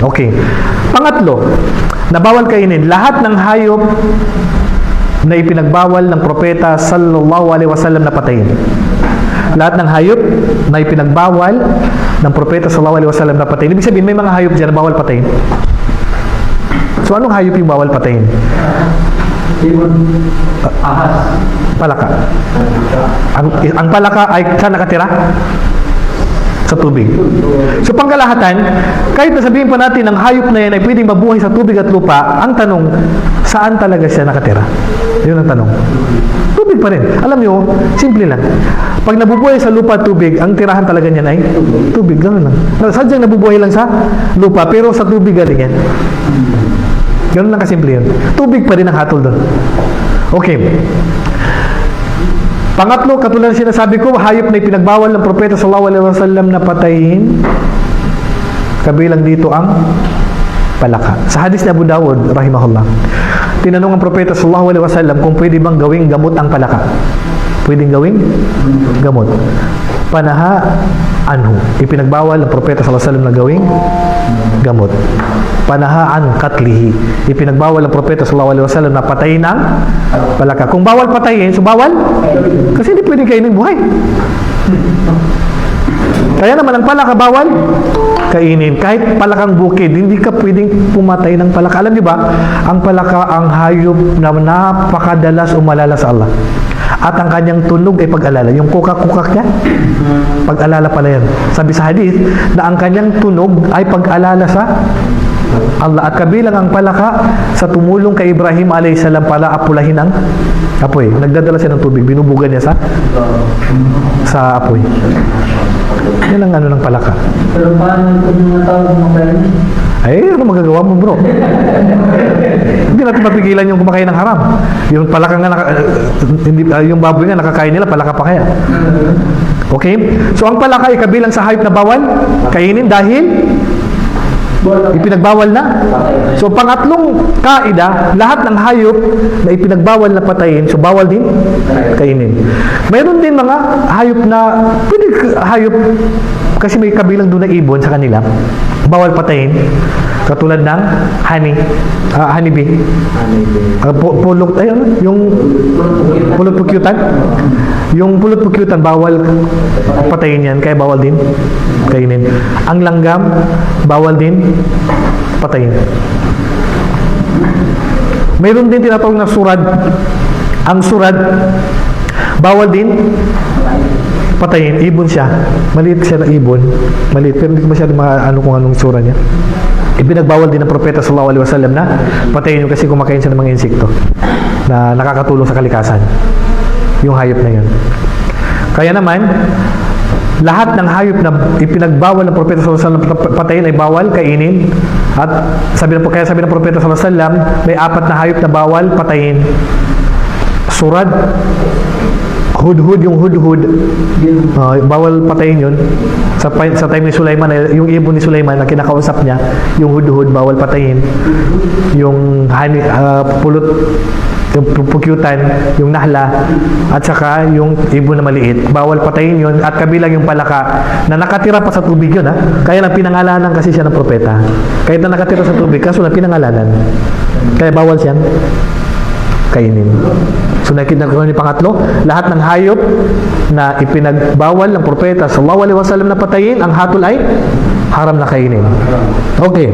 Okay. Pangatlo, na bawal kainin, lahat ng hayop na ipinagbawal ng propeta sallallahu alaihi wasallam na patayin. Lahat ng hayop na ipinagbawal ng propeta sallallahu alaihi wasallam na patayin. Ibig sabihin, may mga hayop dyan na bawal patayin. So, anong hayop yung bawal patayin? Ahas. Palaka. Ang palaka ay saan nakatira? Sa tubig. So, pangkalahatan, kahit nasabihin pa natin ang hayop na yan ay pwedeng mabuhay sa tubig at lupa, ang tanong, saan talaga siya nakatira? Yun ang tanong. Tubig pa rin. Alam nyo, simple lang. Pag nabubuhay sa lupa at tubig, ang tirahan talaga niyan ay tubig. Ganun lang. Sadyang nabubuhay lang sa lupa, pero sa tubig galing yan. Ganun lang kasimple yun. Tubig pa rin ang hatol doon. Okay. Pangatlo, katulad ng sinasabi ko, hayop na ipinagbawal ng propeta sallallahu alaihi wasallam na patayin. Kabilang dito ang palaka. Sa hadis ni Abu Dawud, rahimahullah, tinanong ang propeta sallallahu alaihi wasallam kung pwede bang gawing gamot ang palaka. Pwedeng gawing gamot. Panaha anhu. Ipinagbawal ng propeta sallallahu alaihi wasallam na gawing gamot. Panahaan katlihi. Ipinagbawal ng propeta sallallahu alaihi wasallam na patayin ang palaka. Kung bawal patayin, so bawal? Kasi hindi pwedeng kainin buhay. Kaya naman ang palaka bawal kainin. Kahit palakang bukid, hindi ka pwedeng pumatay ng palaka. Alam niyo ba, ang palaka ang hayop na napakadalas umalala sa Allah. At ang kanyang tunog ay pag-alala. Yung kukak-kukak niya, pag-alala pala yan. Sabi sa hadith, na ang kanyang tunog ay pag-alala sa Allah. At kabilang ang palaka sa tumulong kay Ibrahim a.s. pala apulahin ang apoy. Nagdadala siya ng tubig. Binubugan niya sa apoy. Yan ang ano ng palaka. Pero paano kung mga tao kumakain? Ay, ano magagawa mo, bro? Hindi natin mapigilan yung kumakain ng haram. Yung palaka nga, yung baboy nga nakakain nila, palaka pa kaya. Okay? So, ang palaka ay kabilang sa hayop na bawal kainin dahil ipinagbawal na. So, pangatlong kaida, lahat ng hayop na ipinagbawal na patayin, so bawal din kainin. Mayroon din mga hayop na, pwede hayop, kasi may kabilang doon na ibon sa kanila, bawal patayin. Katulad ng honeybee. Pulot, yung pulot pukyutan. Yung pulot pukyutan, bawal patayin yan, kaya bawal din kainin. Ang langgam, bawal din patayin. Mayroon din tinatawag na surad. Ang surad, bawal din patayin. Ibon siya. Maliit siya na ibon. Maliit, pero hindi ko masyado maano kung anong sura niya. Ipinagbawal din ng propeta sallallahu alaihi wasallam na patayin yung kasi kumakain siya ng mga insekto na nakakatulong sa kalikasan. Yung hayop na yun. Kaya naman, lahat ng hayop na ipinagbawal ng propeta sallallahu alaihi wasallam patayin ay bawal kainin. At kaya sabi ng propeta sallallahu alaihi wasallam, may 4 na hayop na bawal patayin. Surad, hudhud, yung hudhud, bawal patayin yun. Sa time ni Sulaiman, yung ibon ni Sulaiman na kinakausap niya, yung hudhud, bawal patayin. Yung pulot, yung pukyutan, yung nahla, at saka yung ibon na maliit, bawal patayin yun. At kabilang yung palaka na nakatira pa sa tubig yun. Kaya lang pinangalanan kasi siya ng propeta. Kahit na nakatira sa tubig, kaso na pinangalanan. Kaya bawal siyang kainin. So nakita ko ni pangatlo, lahat ng hayop na ipinagbawal ng propeta sallallahu alaihi wasallam na patayin, ang hatol ay haram na kainin. Okay.